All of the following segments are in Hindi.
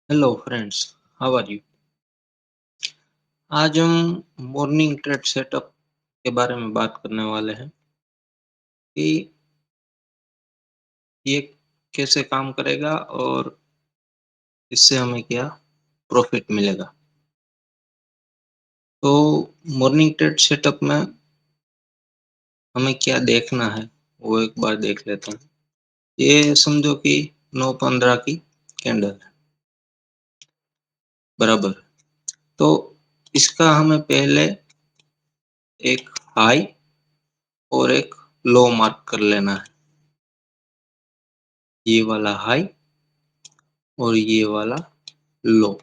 Hello friends, how are you. आज हम मॉर्निंग ट्रेड सेटअप के बारे में बात करने वाले हैं कि ये कैसे काम करेगा और इससे हमें क्या प्रॉफिट मिलेगा। तो मॉर्निंग ट्रेड सेटअप में हमें क्या देखना है वो एक बार देख लेते हैं। ये समझो कि 9:15 की कैंडल है, बराबर। तो इसका हमें पहले एक हाई और एक लो मार्क कर लेना है। ये वाला हाई और ये वाला लो,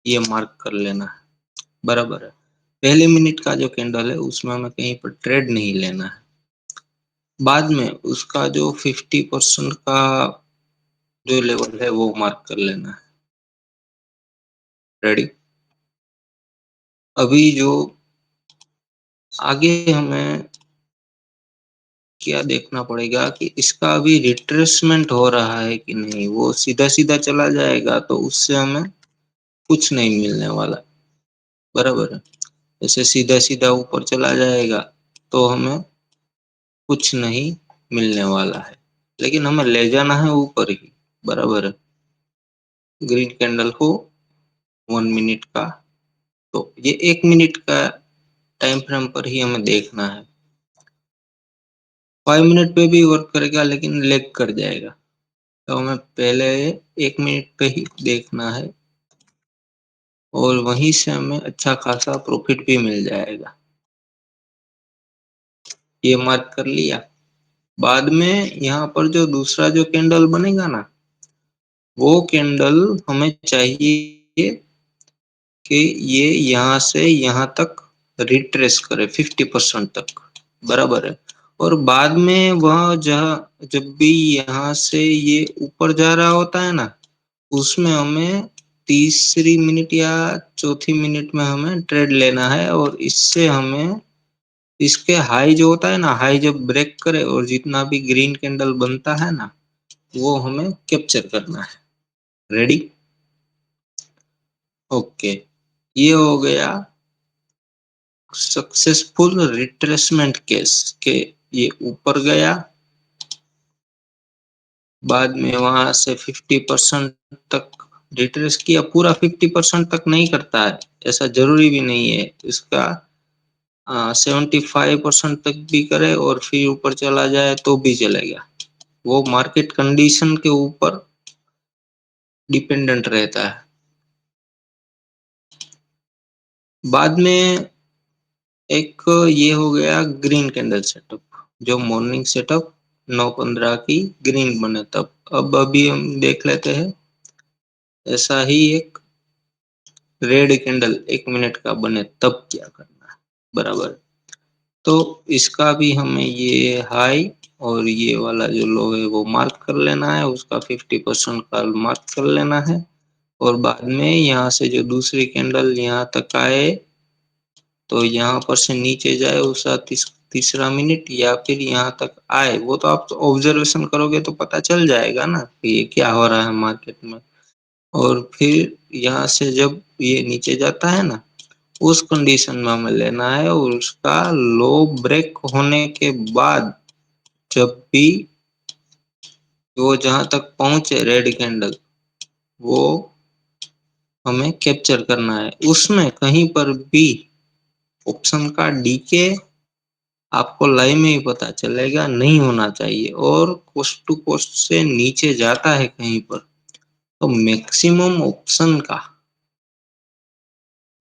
ये मार्क कर लेना है, बराबर है। पहले मिनट का जो कैंडल है उसमें हमें कहीं पर ट्रेड नहीं लेना है। बाद में उसका जो 50% का जो लेवल है वो मार्क कर लेना है। रेडी। अभी जो आगे हमें क्या देखना पड़ेगा कि इसका अभी रिट्रेसमेंट हो रहा है कि नहीं। वो सीधा सीधा चला जाएगा तो उससे हमें कुछ नहीं मिलने वाला, बराबर है। जैसे सीधा सीधा ऊपर चला जाएगा तो हमें कुछ नहीं मिलने वाला है, लेकिन हमें ले जाना है ऊपर ही, बराबर है। ग्रीन कैंडल हो 1 मिनट का, तो ये 1 मिनट का टाइम फ्रेम पर ही हमें देखना है। 5 मिनट पे भी वर्क करेगा लेकिन लेग कर जाएगा, तो हमें पहले 1 मिनट पे ही देखना है और वहीं से हमें अच्छा खासा प्रॉफिट भी मिल जाएगा। ये मार्क कर लिया। बाद में यहाँ पर जो दूसरा जो कैंडल बनेगा ना, वो कैंडल हमें चाहिए कि ये यहाँ से यहाँ तक रिट्रेस करे 50% तक, बराबर है। और बाद में वह जहाँ जब भी यहाँ से ये ऊपर जा रहा होता है ना, उसमें हमें तीसरी मिनट या चौथी मिनट में हमें ट्रेड लेना है। और इससे हमें इसके हाई जो होता है ना, हाई जब ब्रेक करे और जितना भी ग्रीन कैंडल बनता है ना, वो हमें कैप्चर करना है। रेडी। ओके, ये हो गया सक्सेसफुल रिट्रेसमेंट केस के। ये ऊपर गया, बाद में वहां से 50% तक रिट्रेस किया। पूरा 50% तक नहीं करता है, ऐसा जरूरी भी नहीं है। इसका 75% तक भी करे और फिर ऊपर चला जाए तो भी चलेगा। वो मार्केट कंडीशन के ऊपर डिपेंडेंट रहता है। बाद में एक ये हो गया ग्रीन कैंडल सेटअप, जो मॉर्निंग सेटअप 9:15 की ग्रीन बने तब। अब अभी हम देख लेते हैं ऐसा ही एक रेड कैंडल 1 मिनट का बने तब क्या करना है, बराबर। तो इसका भी हमें ये हाई और ये वाला जो लो है वो मार्क कर लेना है, उसका 50% का मार्क कर लेना है। और बाद में यहाँ से जो दूसरी कैंडल यहाँ तक आए तो यहाँ पर से नीचे जाए उसका तीसरा मिनट, या फिर यहाँ तक आए। वो तो आप ऑब्जर्वेशन करोगे तो पता चल जाएगा ना कि ये क्या हो रहा है मार्केट में। और फिर यहाँ से जब ये नीचे जाता है ना, उस कंडीशन में हमें लेना है। और उसका लो ब्रेक होने के बाद जब भी वो जहां तक पहुंचे रेड कैंडल, वो हमें कैप्चर करना है। उसमें कहीं पर भी ऑप्शन का डीके आपको लाइव में ही पता चलेगा, नहीं होना चाहिए। और कोस्ट टू कोस्ट से नीचे जाता है कहीं पर, तो मैक्सिमम ऑप्शन का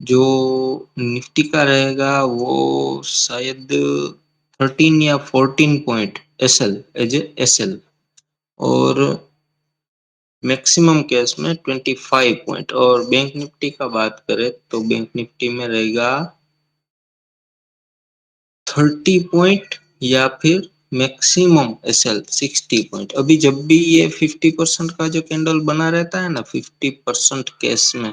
जो निफ्टी का रहेगा वो शायद 13 या 14 point SL, as a SL. और मैक्सिमम केस में 25 पॉइंट। और बैंक निफ्टी का बात करें तो बैंक निफ्टी में रहेगा 30 पॉइंट, या फिर मैक्सिमम एसएल 60 पॉइंट। अभी जब भी ये 50% का जो कैंडल बना रहता है ना, 50% केस में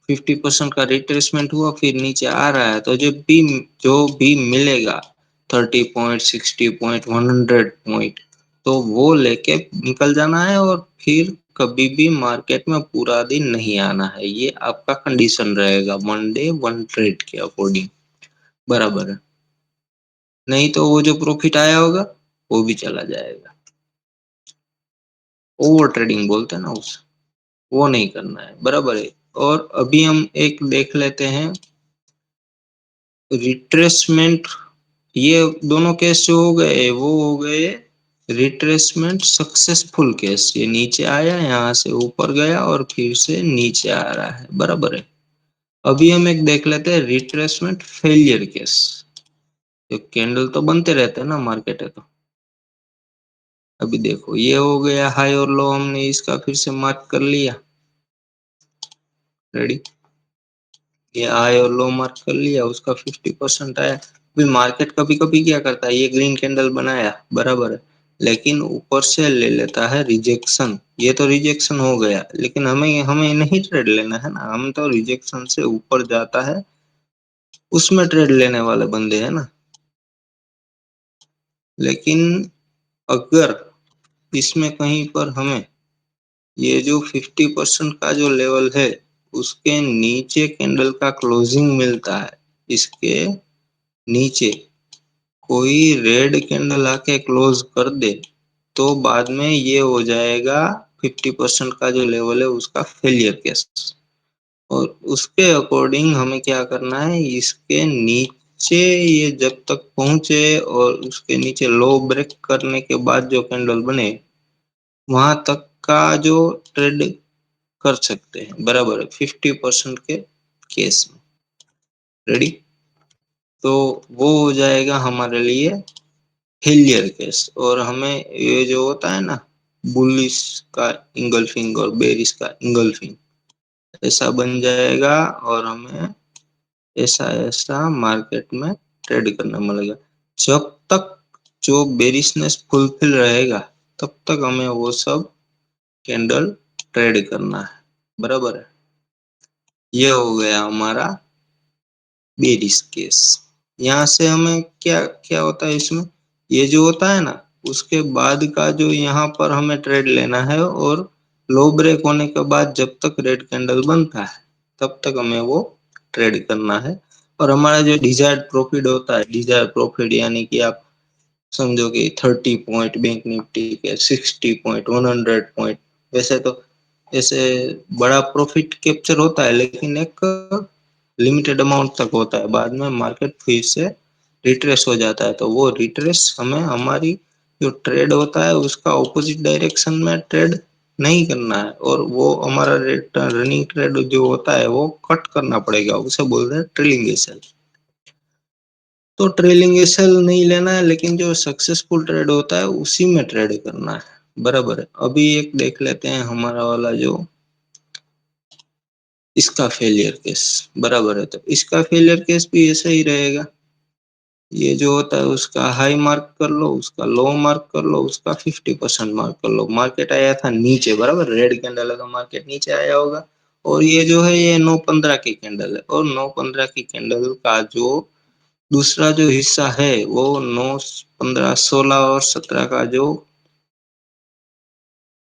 50% का रिट्रेसमेंट हुआ फिर नीचे आ रहा है, तो जो भी मिलेगा 30 पॉइंट, 60 पॉइंट, 100 पॉइंट, तो वो लेके निकल जाना है। और फिर कभी भी मार्केट में पूरा दिन नहीं आना है, ये आपका कंडीशन रहेगा, 1 डे 1 ट्रेड के अकॉर्डिंग, बराबर है। नहीं तो वो जो प्रॉफिट आया होगा वो भी चला जाएगा। ओवर ट्रेडिंग बोलते हैं ना उस, वो नहीं करना है, बराबर है। और अभी हम एक देख लेते हैं रिट्रेसमेंट। ये दोनों केस जो हो गए वो हो गए रिट्रेसमेंट सक्सेसफुल केस। ये नीचे आया, यहाँ से ऊपर गया और फिर से नीचे आ रहा है, बराबर है। अभी हम एक देख लेते हैं रिट्रेसमेंट फेलियर केस। तो कैंडल तो बनते रहते हैं ना मार्केट है तो। अभी देखो ये हो गया हाई और लो, हमने इसका फिर से मार्क कर लिया, रेडी। ये हाई और लो मार्क कर लिया, उसका 50% आया। अभी मार्केट कभी कभी क्या करता है, ये ग्रीन कैंडल बनाया, बराबर है, लेकिन ऊपर से ले लेता है रिजेक्शन। ये तो रिजेक्शन हो गया, लेकिन हमें हमें नहीं ट्रेड लेना है ना, हम तो रिजेक्शन से ऊपर जाता है उसमें ट्रेड लेने वाले बंदे हैं ना। लेकिन अगर इसमें कहीं पर हमें ये जो 50% का जो लेवल है उसके नीचे कैंडल का क्लोजिंग मिलता है, इसके नीचे कोई रेड कैंडल आके क्लोज कर दे, तो बाद में ये हो जाएगा 50% का जो लेवल है उसका फेलियर केस। और उसके अकॉर्डिंग हमें क्या करना है, इसके नीचे ये जब तक पहुंचे और उसके नीचे लो ब्रेक करने के बाद जो कैंडल बने वहां तक का जो ट्रेड कर सकते हैं, बराबर है, 50% के केस में, रेडी। तो वो हो जाएगा हमारे लिए फेलियर केस। और हमें ये जो होता है ना बुलिश का इंगल्फिंग और बेरिश का इंगल्फिंग ऐसा बन जाएगा, और हमें ऐसा ऐसा मार्केट में ट्रेड करना मिलेगा। जब तक जो बेरिशनेस फुलफिल रहेगा तब तक हमें वो सब कैंडल ट्रेड करना है, बराबर है। ये हो गया हमारा बेरिश केस। यहाँ से हमें क्या क्या होता है इसमें, ये जो होता है ना उसके बाद का जो यहाँ पर हमें ट्रेड लेना है, और लो ब्रेक होने के बाद जब तक रेड कैंडल बनता है तब तक हमें वो ट्रेड करना है। और हमारा जो डिजायर्ड प्रॉफिट होता है, डिजायर्ड प्रॉफिट यानी कि आप समझो कि 30 पॉइंट बैंक निफ्टी के, 60 पॉइंट, 100 पॉइंट, वैसे तो ऐसे बड़ा प्रॉफिट कैप्चर होता है, लेकिन एक लिमिटेड अमाउंट तक होता है, बाद में मार्केट फिर से रिट्रेस हो जाता है। तो वो रिट्रेस हमें हमारी जो ट्रेड होता है उसका ऑपोजिट डायरेक्शन में ट्रेड नहीं करना है, और वो हमारा रनिंग ट्रेड जो होता है वो कट करना पड़ेगा, उसे बोलते हैं ट्रेलिंग एसएल। तो ट्रेलिंग एसएल नहीं लेना है, लेकिन जो सक्सेसफुल ट्रेड होता है उसी में ट्रेड करना है, बराबर है। अभी एक देख लेते हैं हमारा वाला जो इसका फेलियर केस, बराबर है। तो इसका फेलियर केस भी ऐसा ही रहेगा, ये जो होता है उसका हाई मार्क कर लो, उसका लो मार्क कर लो, उसका 50% मार्क कर लो। मार्केट आया था नीचे, बराबर, रेड कैंडल है तो मार्केट नीचे आया होगा। और ये जो है ये 9-15 की कैंडल है, और 9-15 की कैंडल का जो दूसरा जो हिस्सा है वो 9, 15, 16 और 17 का जो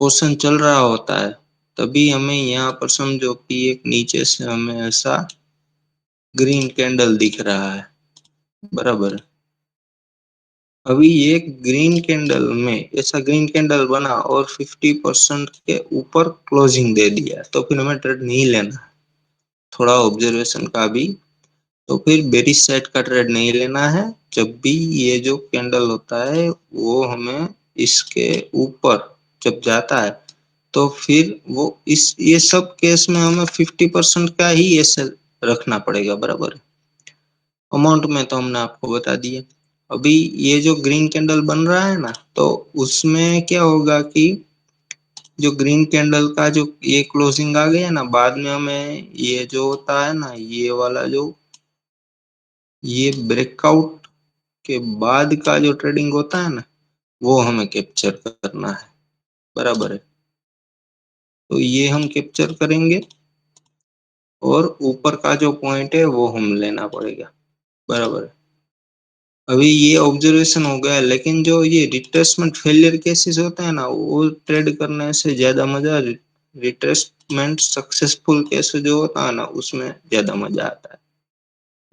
पोर्शन चल रहा होता है, तभी हमें यहाँ पर समझो कि एक नीचे से हमें ऐसा ग्रीन कैंडल दिख रहा है, बराबर। अभी ये ग्रीन कैंडल में ऐसा ग्रीन कैंडल बना और 50% के ऊपर क्लोजिंग दे दिया, तो फिर हमें ट्रेड नहीं लेना, थोड़ा ऑब्जर्वेशन का भी। तो फिर बेरिश साइड का ट्रेड नहीं लेना है। जब भी ये जो कैंडल होता है वो हमें इसके ऊपर जब जाता है तो फिर वो इस ये सब केस में हमें 50% का ही एसएल रखना पड़ेगा, बराबर। अमाउंट में तो हमने आपको बता दिया। अभी ये जो ग्रीन कैंडल बन रहा है ना, तो उसमें क्या होगा कि जो ग्रीन कैंडल का जो ये क्लोजिंग आ गया ना, बाद में हमें ये जो होता है ना ये वाला जो ये ब्रेकआउट के बाद का जो ट्रेडिंग होता है ना वो हमें कैप्चर करना है, बराबर है। तो ये हम कैप्चर करेंगे, और ऊपर का जो पॉइंट है वो हम लेना पड़ेगा, बराबर है। अभी ये ऑब्जर्वेशन हो गया, लेकिन जो ये रिट्रेसमेंट फेलियर केसेस होते हैं ना, वो ट्रेड करने से ज्यादा मजा रिट्रेसमेंट सक्सेसफुल केस जो होता है ना, उसमें ज्यादा मजा आता है।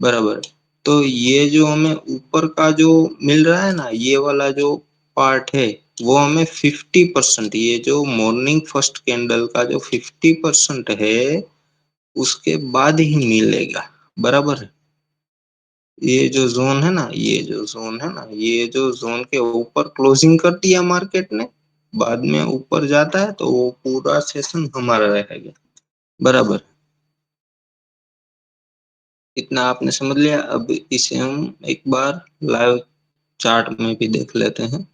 बराबर। तो ये जो हमें ऊपर का जो मिल रहा है ना, ये वाला जो पार्ट है, वो हमें 50%, ये जो मॉर्निंग फर्स्ट कैंडल का जो 50% है, उसके बाद ही मिलेगा। बराबर है। ये जो जोन है ना, ये जो जोन है ना, ये जो जोन के ऊपर क्लोजिंग कर दिया मार्केट ने, बाद में ऊपर जाता है तो वो पूरा सेशन हमारा रहेगा। बराबर। इतना आपने समझ लिया। अब इसे हम एक बार लाइव चार्ट में भी देख लेते हैं।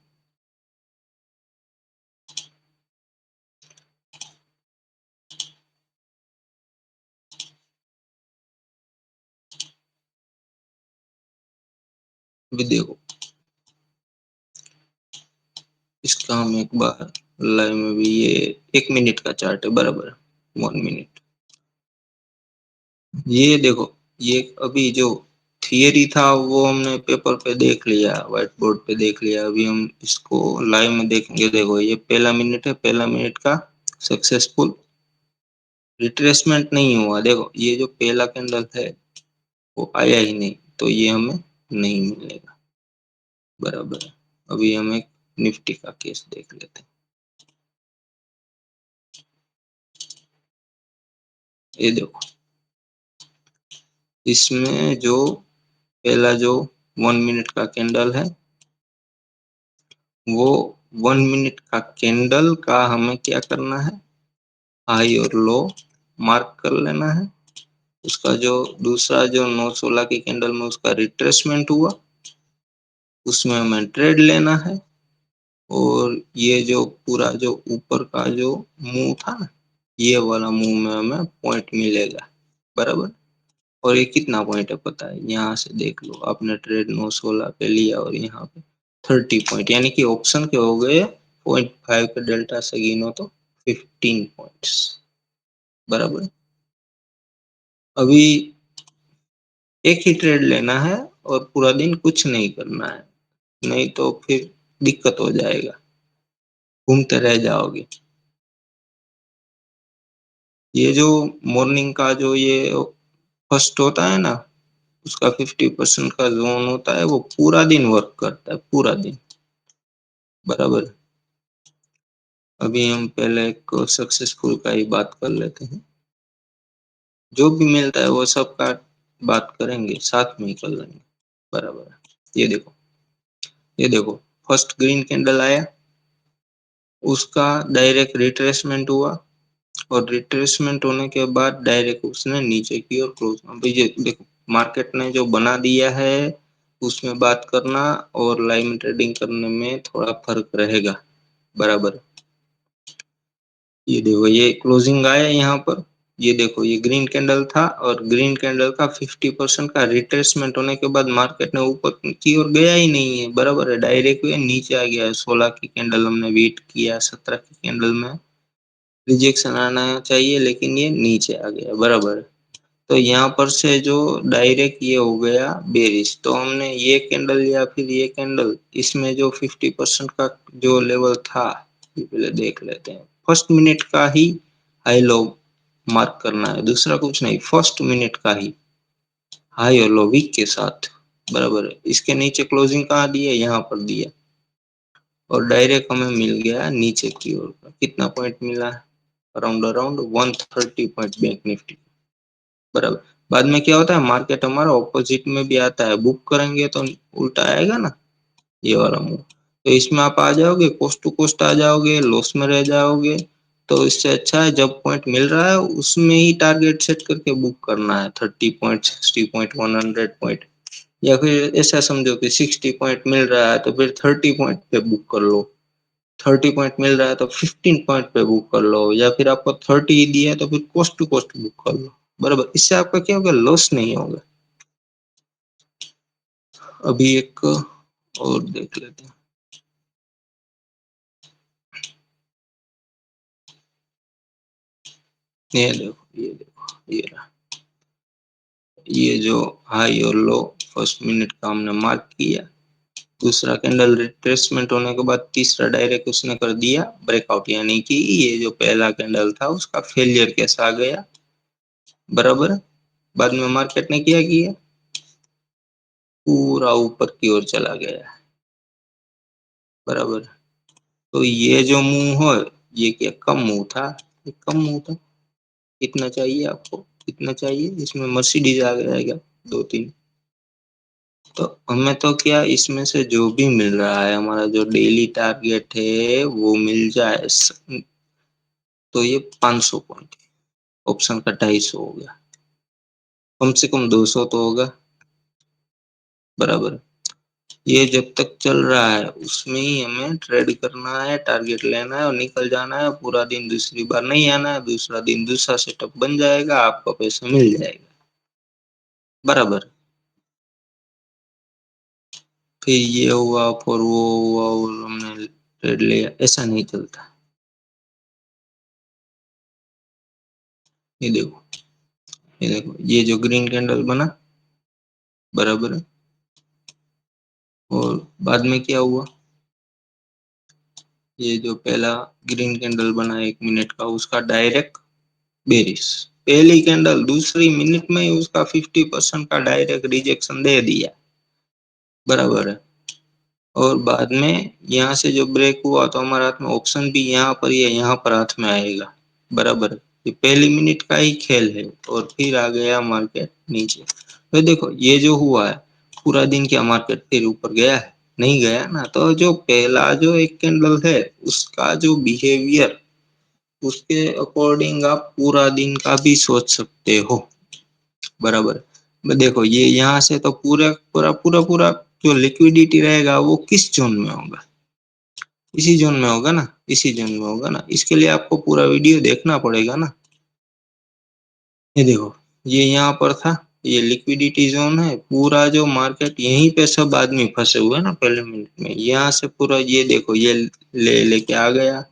अभी देखो, इसका हम एक बार लाइव में भी, ये 1 मिनट का चार्ट है। बराबर। 1 मिनट। ये देखो, ये अभी जो थियरी था वो हमने पेपर पे देख लिया, व्हाइट बोर्ड पे देख लिया। अभी हम इसको लाइव में देखेंगे। देखो, ये पहला मिनट है, पहला मिनट का सक्सेसफुल रिट्रेसमेंट नहीं हुआ। देखो, ये जो पहला कैंडल है वो आया ही नहीं, तो ये हमें नहीं मिलेगा। बराबर है। अभी हम एक निफ्टी का केस देख लेते हैं। ये देखो, इसमें जो पहला जो 1 मिनट का कैंडल है, वो 1 मिनट का कैंडल का हमें क्या करना है, हाई और लो मार्क कर लेना है। उसका जो दूसरा जो 916 की कैंडल में उसका रिट्रेसमेंट हुआ, उसमें हमें ट्रेड लेना है। और ये जो पूरा जो ऊपर का जो मुंह था ना, ये वाला मुंह में हमें पॉइंट मिलेगा। बराबर। और ये कितना पॉइंट है पता है, यहाँ से देख लो, आपने ट्रेड 916 पे लिया और यहाँ पे 30 पॉइंट, यानी कि ऑप्शन के हो गए 0.5 के डेल्टा से गिनो तो 15 पॉइंट्स। बराबर। अभी एक ही ट्रेड लेना है और पूरा दिन कुछ नहीं करना है, नहीं तो फिर दिक्कत हो जाएगा, घूमते रह जाओगे। ये जो मॉर्निंग का जो ये फर्स्ट होता है ना, उसका 50% का जोन होता है, वो पूरा दिन वर्क करता है, पूरा दिन। बराबर। अभी हम पहले एक सक्सेसफुल का ही बात कर लेते हैं। जो भी मिलता है वो सब का बात करेंगे, साथ में ही कर लेंगे। बराबर। ये देखो, ये देखो, फर्स्ट ग्रीन कैंडल आया, उसका डायरेक्ट रिट्रेसमेंट हुआ, और रिट्रेसमेंट होने के बाद डायरेक्ट उसने नीचे की ओर क्लोज। अभी ये देखो, मार्केट ने जो बना दिया है, उसमें बात करना और लाइव में ट्रेडिंग करने में थोड़ा फर्क रहेगा। बराबर। ये देखो, ये क्लोजिंग आया यहाँ पर। ये देखो, ये ग्रीन कैंडल था, और ग्रीन कैंडल का 50% का रिट्रेसमेंट होने के बाद मार्केट ने ऊपर की ओर गया ही नहीं है। बराबर है। डायरेक्ट ये नीचे आ गया है। 16 की कैंडल हमने वेट किया, 17 की कैंडल में रिजेक्शन आना चाहिए, लेकिन ये नीचे आ गया। बराबर है। तो यहाँ पर से जो डायरेक्ट ये हो गया बेरिश, तो हमने ये कैंडल या फिर ये कैंडल, इसमें जो 50% का जो लेवल था, ये पहले देख लेते हैं। फर्स्ट मिनट का ही हाई लो मार्क करना है, दूसरा कुछ नहीं, फर्स्ट मिनट का ही हाई और लो वीक के साथ। बराबर है। इसके नीचे क्लोजिंग कहाँ दी है, यहाँ पर दिया, और डायरेक्ट हमें मिल गया नीचे की ओर का। कितना पॉइंट मिला है, around around 130 point bank Nifty. बराबर। बाद में क्या होता है, मार्केट हमारा ऑपोजिट में भी आता है, बुक करेंगे तो उल्टा आएगा ना, ये वाला मूव। तो इसमें आप आ जाओगे, कोस्ट टू कोस्ट आ जाओगे, लॉस में रह जाओगे। तो इससे अच्छा है, जब पॉइंट मिल रहा है उसमें ही टारगेट सेट करके बुक करना है। 30 पॉइंट, 60 पॉइंट, 100 पॉइंट, या फिर ऐसा समझो कि 60 पॉइंट मिल रहा है तो फिर 30 पॉइंट पे बुक कर लो। 30 पॉइंट मिल रहा है तो 15 पॉइंट पे बुक कर लो, या फिर आपको 30 ही दिया है तो फिर कोस्ट टू कोस्ट बुक कर लो। बराबर। इससे आपका क्या होगा, लॉस नहीं होगा। अभी एक और देख लेते हैं। ये देखो, ये देखो, ये रहा। ये जो हाई और लो फर्स्ट मिनट का हमने मार्क किया, दूसरा कैंडल रिट्रेसमेंट होने के बाद तीसरा डायरेक्ट उसने कर दिया ब्रेकआउट, यानी कि ये जो पहला कैंडल था उसका फेलियर कैसा आ गया, बराबर। बाद में मार्केट ने क्या किया, पूरा ऊपर की ओर चला गया, बराबर। तो ये जो मूव है, ये क्या कम मूव था, ये कम मूव था। कितना चाहिए आपको, कितना चाहिए, इसमें मर्सिडीज आ जाएगा दो तीन। तो हमें तो क्या इसमें से जो भी मिल रहा है, हमारा जो डेली टारगेट है वो मिल जाए, तो ये 500 पॉइंट, ऑप्शन का 250 हो गया, कम से कम 200 तो होगा, बराबर। ये जब तक चल रहा है उसमें ही हमें ट्रेड करना है, टारगेट लेना है और निकल जाना है, पूरा दिन दूसरी बार नहीं आना है, दूसरा दिन दूसरा सेटअप बन जाएगा, आपका पैसा मिल जाएगा, बराबर। फिर ये हुआ फिर वो हुआ और हमने ट्रेड लिया, ऐसा नहीं चलता। ये देखो, ये देखो, ये जो ग्रीन कैंडल बना, बराबर है, और बाद में क्या हुआ, ये जो पहला ग्रीन कैंडल बना 1 मिनट का, उसका डायरेक्ट बेरिश, पहली कैंडल दूसरी मिनट में ही उसका 50% का डायरेक्ट रिजेक्शन दे दिया, बराबर है। और बाद में यहाँ से जो ब्रेक हुआ तो हमारे हाथ में ऑप्शन भी यहाँ पर ही है, यहाँ पर हाथ में आएगा, बराबर है। ये पहली मिनट का ही खेल है, और फिर आ गया मार्केट नीचे। तो देखो ये जो हुआ है, पूरा दिन क्या मार्केट फिर ऊपर गया है, नहीं गया ना। तो जो पहला जो एक कैंडल है उसका जो बिहेवियर, उसके अकॉर्डिंग आप पूरा दिन का भी सोच सकते हो, बराबर। देखो ये यहाँ से तो पूरा पूरा पूरा पूरा जो लिक्विडिटी रहेगा वो किस जोन में होगा, इसी जोन में होगा ना, इसी जोन में होगा ना। इसके लिए आपको पूरा वीडियो देखना पड़ेगा ना। ये देखो, ये यहाँ पर था, ये लिक्विडिटी जोन है, पूरा जो मार्केट यहीं पे सब आदमी फंसे हुए हैं ना पहले मिनट में, यहाँ से पूरा ये देखो ये ले लेके आ गया।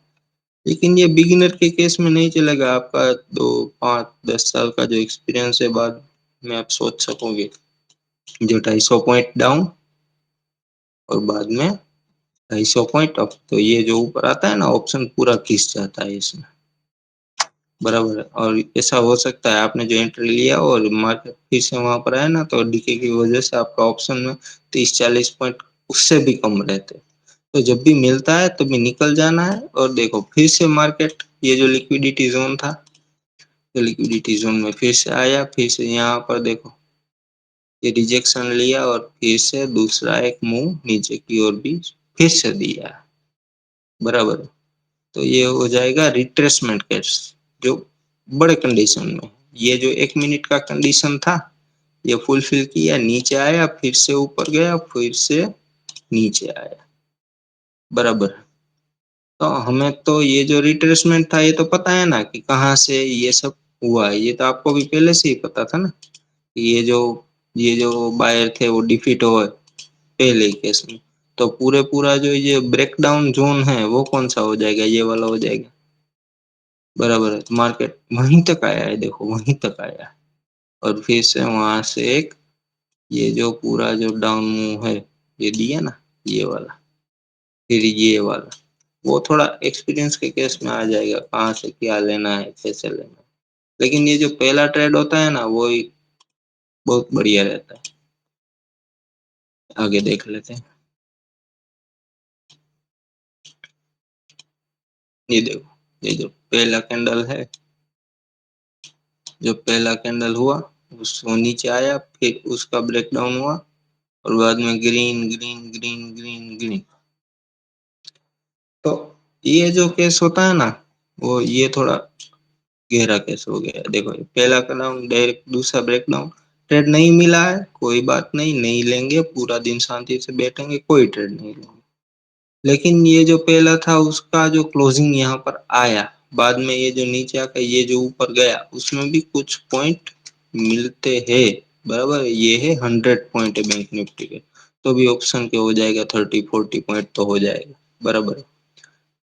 लेकिन ये बिगिनर के केस में नहीं चलेगा, आपका 2 5 10 साल का जो एक्सपीरियंस है, बाद में आप सोच सकोगे। जो 250 पॉइंट डाउन और बाद में 250 पॉइंट अप, तो ये जो ऊपर आता है ना ऑप्शन पूरा खिंच जाता है इसमें, बराबर है। और ऐसा हो सकता है आपने जो एंट्री लिया और मार्केट फिर से वहां पर आया ना, तो डीके की वजह से आपका ऑप्शन में 30 40 पॉइंट उससे भी कम रहते हैं। तो जब भी मिलता है तभी निकल जाना है। और देखो फिर से मार्केट, ये जो लिक्विडिटी जोन था, तो लिक्विडिटी जोन में फिर से आया, फिर से यहाँ पर देखो ये रिजेक्शन लिया और फिर से दूसरा एक मूव नीचे की ओर भी फिर से दिया, बराबर। तो ये हो जाएगा रिट्रेसमेंट केस, जो बड़े कंडीशन में। ये जो 1 मिनट का कंडीशन था ये फुलफिल किया, नीचे आया, फिर से ऊपर गया, फिर से नीचे आया, बराबर। तो हमें तो ये जो रिट्रेसमेंट था ये तो पता है ना कि कहाँ से ये सब हुआ है, ये तो आपको भी पहले से ही पता था ना कि ये जो बायर थे वो डिफीट हुए पहले ही केस में। तो पूरे पूरा जो ये ब्रेकडाउन जोन है वो कौन सा हो जाएगा, ये वाला हो जाएगा, बराबर है। तो मार्केट वहीं तक आया है, देखो वहीं तक आया है। और फिर से वहां से एक ये जो पूरा जो डाउन मूव है ये दिया ना, ये वाला, फिर ये वाला, वो थोड़ा एक्सपीरियंस के केस में आ जाएगा, कहाँ से क्या लेना है कैसे लेना है। लेकिन ये जो पहला ट्रेड होता है ना वो ही बहुत बढ़िया रहता है। आगे देख लेते हैं। ये देखो, ये जो पहला कैंडल है, जो पहला कैंडल हुआ उसको नीचे आया, फिर उसका ब्रेकडाउन हुआ, और बाद में green green green green green. तो ये जो केस होता है ना, वो ये थोड़ा गहरा केस हो गया है। देखो पहला का डाउन डायरेक्ट, दूसरा ब्रेकडाउन, ट्रेड नहीं मिला है कोई बात नहीं, नहीं लेंगे, पूरा दिन शांति से बैठेंगे, कोई ट्रेड नहीं लेंगे। लेकिन ये जो पहला था उसका जो क्लोजिंग यहाँ पर आया, बाद में ये जो नीचे आकर ये जो ऊपर गया उसमें भी कुछ पॉइंट मिलते हैं, बराबर। ये है 100 पॉइंट है बैंक निफ्टी के, तो भी ऑप्शन के हो जाएगा 30 40 पॉइंट तो हो जाएगा, बराबर।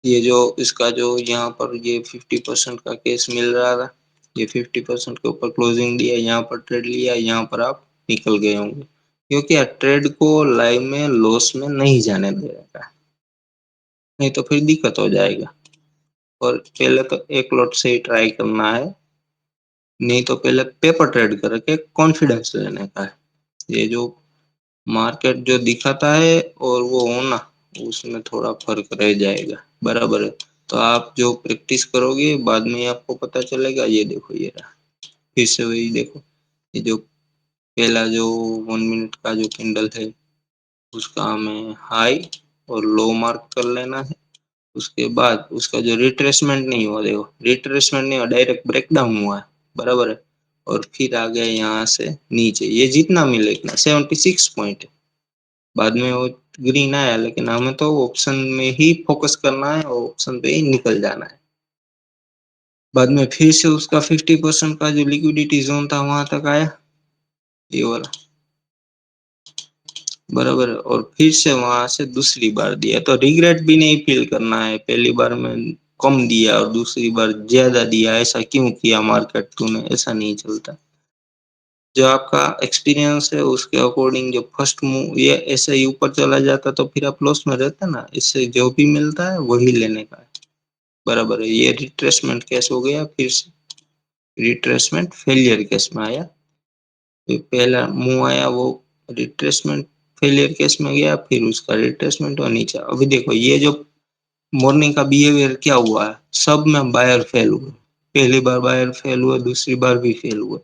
ये जो इसका जो यहाँ पर ये 50% का केस मिल रहा था, ये 50% के ऊपर क्लोजिंग दिया, यहाँ पर ट्रेड लिया, यहाँ पर आप निकल गए होंगे, क्योंकि यार ट्रेड को लाइव में लॉस में नहीं जाने देगा, नहीं तो फिर दिक्कत हो जाएगा। और पहले तो एक लॉट से ही ट्राई करना है, नहीं तो पहले पेपर ट्रेड करके कॉन्फिडेंस लेने का है। ये जो मार्केट जो दिखाता है और वो होना, उसमें थोड़ा फर्क रह जाएगा, बराबर है। तो आप जो प्रैक्टिस करोगे बाद में आपको पता चलेगा। ये देखो ये रहा, फिर से वही देखो, ये जो पहला जो 1 मिनट का जो कैंडल है, उसका हमें हाई और लो मार्क कर लेना है। उसके बाद उसका जो रिट्रेसमेंट नहीं हुआ, देखो रिट्रेसमेंट नहीं हुआ, डायरेक्ट ब्रेकडाउन हुआ है, बराबर है। और फिर आ गया यहाँ से नीचे, ये जितना मिले इतना 76 पॉइंट है। बाद में वो ग्रीन आया, लेकिन हमें तो ऑप्शन में ही फोकस करना है और ऑप्शन पे ही निकल जाना है। बाद में फिर से उसका 50% का जो लिक्विडिटी जोन था वहां तक आया, ये वाला, बराबर है। और फिर से वहां से दूसरी बार दिया, तो रिग्रेट भी नहीं फील करना है पहली बार में कम दिया और दूसरी बार ज्यादा दिया, ऐसा क्यों किया मार्केट तूने, ऐसा नहीं चलता। जो आपका एक्सपीरियंस है उसके अकॉर्डिंग जो फर्स्ट मूव ये ऐसे ही ऊपर चला जाता तो फिर आप लॉस में रहते ना, इससे जो भी मिलता है वही लेने का है, बराबर है। ये रिट्रेसमेंट केस हो गया, फिर से रिट्रेसमेंट फेलियर केस में आया। फिर पहला मुंह आया वो रिट्रेसमेंट फेलियर केस में गया, फिर उसका रिट्रेसमेंट और नीचे। अभी देखो ये जो मॉर्निंग का बिहेवियर क्या हुआ है, सब में बायर फेल हुए, पहली बार बायर फेल हुआ, दूसरी बार भी फेल हुआ।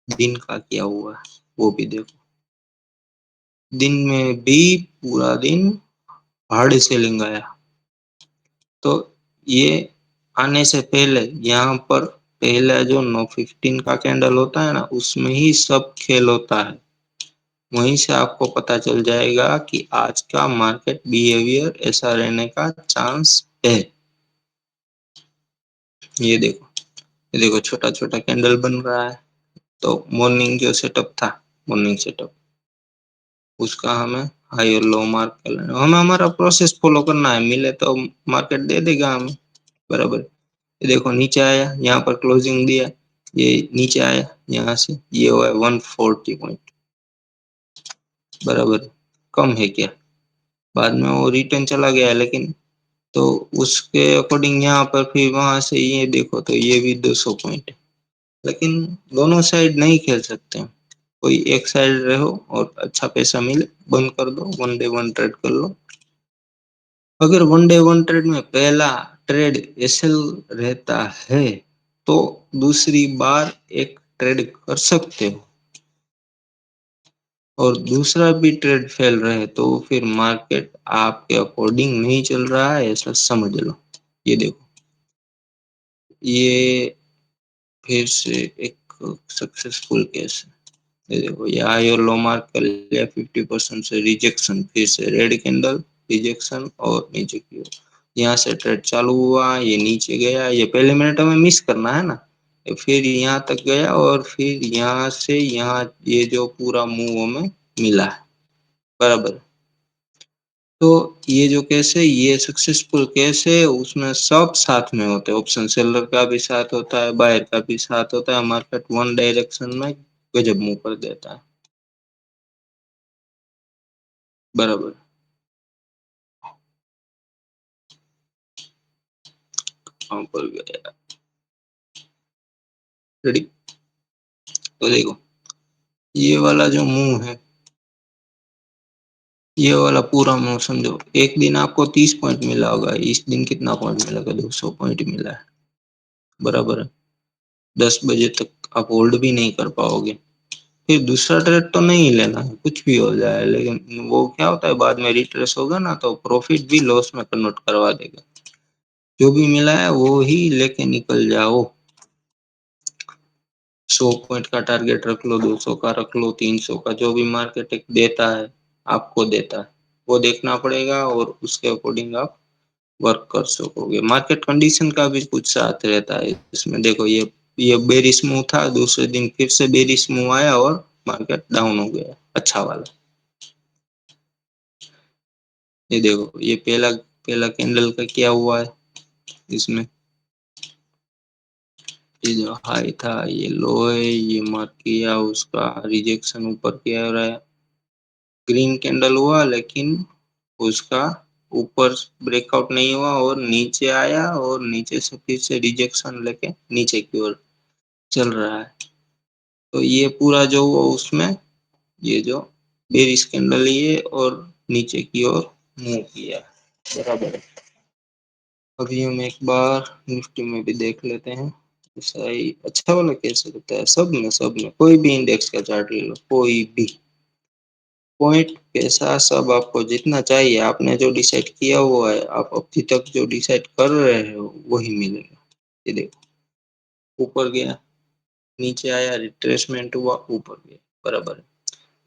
दिन का क्या हुआ वो भी देखो, दिन में भी पूरा दिन हार्ड सेलिंग आया। तो ये आने से पहले यहाँ पर पहला जो 9:15 का कैंडल होता है ना, उसमें ही सब खेल होता है। वहीं से आपको पता चल जाएगा कि आज का मार्केट बिहेवियर ऐसा रहने का चांस है। ये देखो छोटा छोटा कैंडल बन रहा है। तो मॉर्निंग जो सेटअप था, मॉर्निंग सेटअप, उसका हमें हाई और लो मार्क कर लेना, हमें हमारा प्रोसेस फॉलो करना है, मिले तो मार्केट दे देगा हमें, बराबर। ये देखो नीचे आया, यहाँ पर क्लोजिंग दिया, ये नीचे आया, यहाँ से ये हुआ 140 पॉइंट, बराबर। कम है क्या, बाद में वो रिटर्न चला गया, लेकिन तो उसके अकॉर्डिंग यहाँ पर फिर वहां से ये देखो तो ये भी 200 पॉइंट है। लेकिन दोनों साइड नहीं खेल सकते, कोई एक साइड रहो और अच्छा पैसा मिले, बंद कर दो, वन डे वन ट्रेड कर लो। अगर वन डे वन ट्रेड में पहला ट्रेड एसएल रहता है तो दूसरी बार एक ट्रेड कर सकते हो, और दूसरा भी ट्रेड फेल रहे तो फिर मार्केट आपके अकॉर्डिंग नहीं चल रहा है, ऐसा समझ लो। ये देखो, ये फिर से एक सक्सेसफुल केस है। ये देखो ये हाई और लो मार्क कर लिया, 50% से रिजेक्शन, फिर से रेड कैंडल, रिजेक्शन और नीचे की ओर। यहाँ से ट्रेड चालू हुआ, ये नीचे गया, ये पहले मिनट में मिस करना है ना, ये फिर यहाँ तक गया और फिर यहाँ से यहाँ ये जो पूरा मूव हमें मिला है, बराबर। तो ये जो केस है ये सक्सेसफुल केस है, उसमें सब साथ में होते हैं, ऑप्शन सेलर का भी साथ होता है, बायर का भी साथ होता है, मार्केट वन डायरेक्शन में गजब मूव कर देता है, बराबर। वहां पर गया, रेडी। तो देखो ये वाला जो मुंह है, ये वाला पूरा मुंह समझो, एक दिन आपको 30 पॉइंट मिला होगा, इस दिन कितना पॉइंट मिलेगा, 200 पॉइंट मिला है, बराबर है। 10 बजे तक आप होल्ड भी नहीं कर पाओगे, फिर दूसरा ट्रेड तो नहीं लेना है, कुछ भी हो जाए, लेकिन वो क्या होता है बाद में रिट्रेस होगा ना तो प्रॉफिट भी लॉस में कन्वर्ट करवा देगा। जो भी मिला है वो ही लेके निकल जाओ। 100 पॉइंट का टारगेट रख लो, 200 का रख लो, 300 का, जो भी मार्केट एक देता है, आपको देता है, वो देखना पड़ेगा और उसके अकॉर्डिंग आप वर्क कर सकोगे। मार्केट कंडीशन का भी कुछ साथ रहता है इसमें। देखो ये बेरिश मूव था, दूसरे दिन फिर से बेरिश मूव आया और मार्केट डाउन हो गया, अच्छा वाला। ये देखो ये पहला पहला कैंडल का क्या हुआ है इसमें, ये जो हाई था ये लो है, ये मार्क किया, उसका रिजेक्शन ऊपर की ओर है, ग्रीन कैंडल हुआ लेकिन उसका ऊपर ब्रेकआउट नहीं हुआ और नीचे आया और नीचे से फिर से रिजेक्शन लेके नीचे की ओर चल रहा है। तो ये पूरा जो हुआ उसमें ये जो बेरिश कैंडल ये और नीचे की ओर मूव किया, बराबर है। अभी हम एक बार निफ्टी में भी देख लेते हैं ऐसा ही अच्छा वाला कैसे होता है। सब में कोई भी इंडेक्स का चार्ट ले लो, कोई भी पॉइंट पैसा सब आपको जितना चाहिए आपने जो डिसाइड किया हुआ है, आप अभी तक जो डिसाइड कर रहे हो वही मिलेगा। ये देखो ऊपर गया, नीचे आया, रिट्रेसमेंट हुआ, ऊपर गया, बराबर है।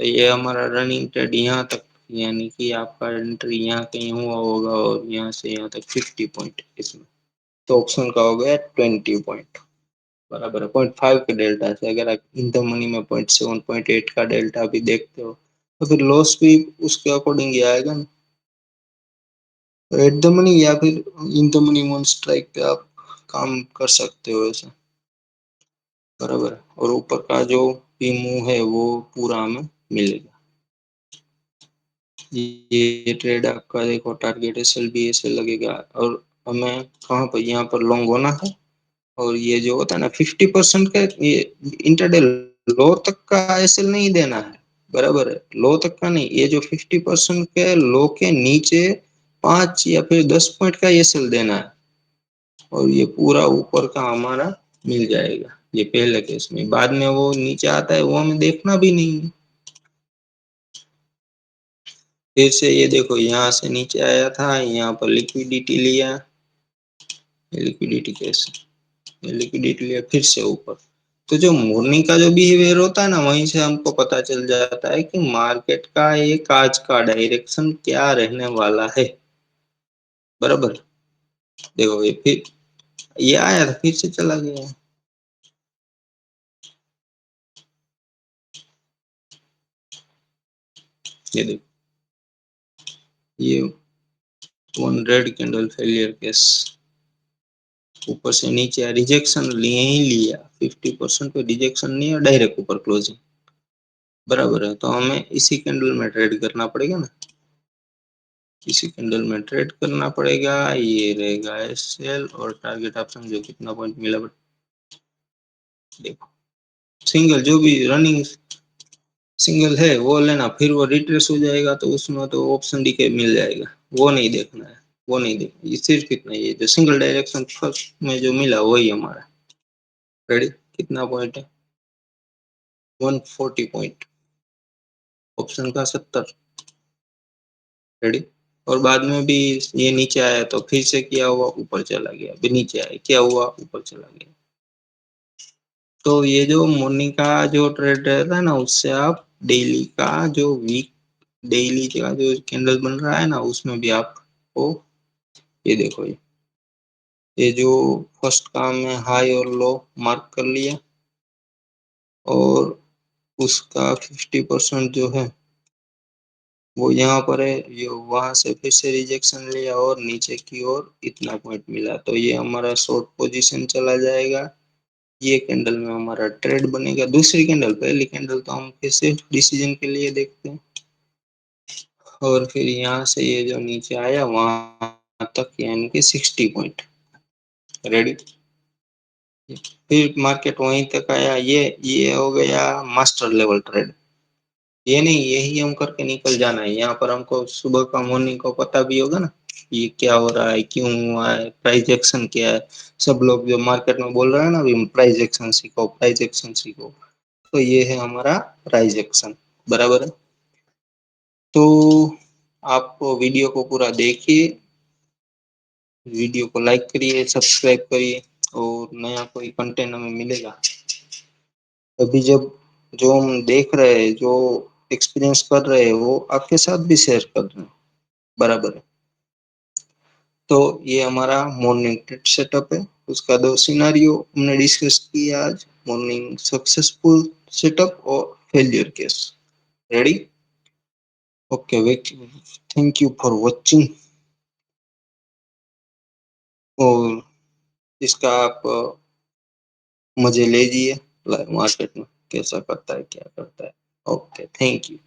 तो ये हमारा रनिंग ट्रेड यहाँ तक, यानी कि आपका एंट्री यहाँ कहीं हुआ होगा और यहाँ से यहाँ तक 50 पॉइंट इसमें। तो ऑप्शन का हो गया 20 पॉइंट, बराबर है। 0.5 के डेल्टा से अगर आप इन द मनी में 0.7 0.8 का डेल्टा भी देखते हो तो फिर लॉस भी उसके अकॉर्डिंग ही आएगा ना। एट द मनी या फिर in the money one strike पे आप काम कर सकते हो ऐसे, बराबर है। और ऊपर का जो पी मूव है वो पूरा हमें मिलेगा। ये ट्रेड आपका देखो टारगेट एसएल बी ऐसे लगेगा और हमें कहाँ पर यहाँ पर लॉन्ग होना है। और ये जो होता है ना 50% का ये इंटरडे लो तक का एसएल नहीं देना है, बराबर है। लो तक का नहीं, ये जो 50% के लो के नीचे 5 या फिर 10 पॉइंट का एसएल देना है और ये पूरा ऊपर का हमारा मिल जाएगा। ये पहले केस में, बाद में वो नीचे आता है वो हमें देखना भी नहीं है। फिर से ये देखो यहाँ से नीचे आया था, यहाँ पर लिक्विडिटी लिया, लिक्विडिटी कैसे, लिक्विडिटी लिया, फिर से ऊपर। तो जो मॉर्निंग का जो बिहेवियर होता है ना वहीं से हमको पता चल जाता है कि मार्केट का एक आज का डायरेक्शन क्या रहने वाला है, बराबर। देखो ये फिर ये आया था फिर से चला गया। ये देखो ये one red candle failure case, ऊपर से नीचे रिजेक्शन लिए ही लिया, 50% पे रिजेक्शन नहीं है, डायरेक्ट ऊपर क्लोजिंग, बराबर है। तो हमें इसी कैंडल में ट्रेड करना पड़ेगा ना, इसी कैंडल में ट्रेड करना पड़ेगा। ये रहेगा एसएल और टारगेट आप समझो कितना पॉइंट मिला, बट देखो सिंगल जो भी रनिंग सिंगल है वो लेना, फिर वो रिट्रेस हो जाएगा तो उसमें तो ऑप्शन डी के मिल जाएगा, वो नहीं देखना है, वो नहीं देखना। ये सिर्फ इतना ही है, जो सिंगल डायरेक्शन फर्स्ट में जो मिला वही हमारा। रेडी, कितना पॉइंट है, 140 पॉइंट, ऑप्शन का 70। रेडी, और बाद में भी ये नीचे आया तो फिर से क्या हुआ, ऊपर चला गया, फिर नीचे आया क्या हुआ, ऊपर चला गया। तो ये जो मॉर्निंग का जो ट्रेड रहता है ना उससे आप डेली का जो वीक डेली का जो कैंडल बन रहा है ना उसमें भी आपको ये देखो ये जो फर्स्ट काम में हाई और लो मार्क कर लिया और उसका 50% जो है वो यहाँ पर है, ये वहां से फिर से रिजेक्शन लिया और नीचे की ओर इतना पॉइंट मिला, तो ये हमारा शॉर्ट पोजीशन चला जाएगा। ये कैंडल में हमारा ट्रेड बनेगा। दूसरी कैंडल, पहली कैंडल तो हम फिर से डिसीजन के लिए देखते हैं। और फिर यहाँ से ये जो नीचे आया वहां तक यानी कि 60 पॉइंट। रेडी, फिर मार्केट वहीं तक आया, ये हो गया मास्टर लेवल ट्रेड। ये नहीं, यही हम करके निकल जाना है। यहाँ पर हमको सुबह का मॉर्निंग को पता भी होगा ना ये क्या हो रहा है, क्यों हुआ है, प्राइस एक्शन क्या है। सब लोग जो मार्केट में बोल रहे हैं ना अभी प्राइस एक्शन सीखो, प्राइस एक्शन सीखो, तो ये है हमारा प्राइस एक्शन, बराबर है। तो आप वीडियो को पूरा देखिए, वीडियो को लाइक करिए, सब्सक्राइब करिए और नया कोई कंटेंट हमें मिलेगा अभी जब जो हम देख रहे हैं, जो एक्सपीरियंस कर रहे हैं वो आपके साथ भी शेयर कर रहे हैं, बराबर है। तो ये हमारा मॉर्निंग ट्रेड सेटअप है, उसका दो सिनारियो हमने डिस्कस किया आज, मॉर्निंग सक्सेसफुल सेटअप और failure case. Ready, okay, wait, thank you for watching. और इसका आप मुझे ले जाइए मार्केट में, कैसा करता है क्या करता है। Okay, thank you.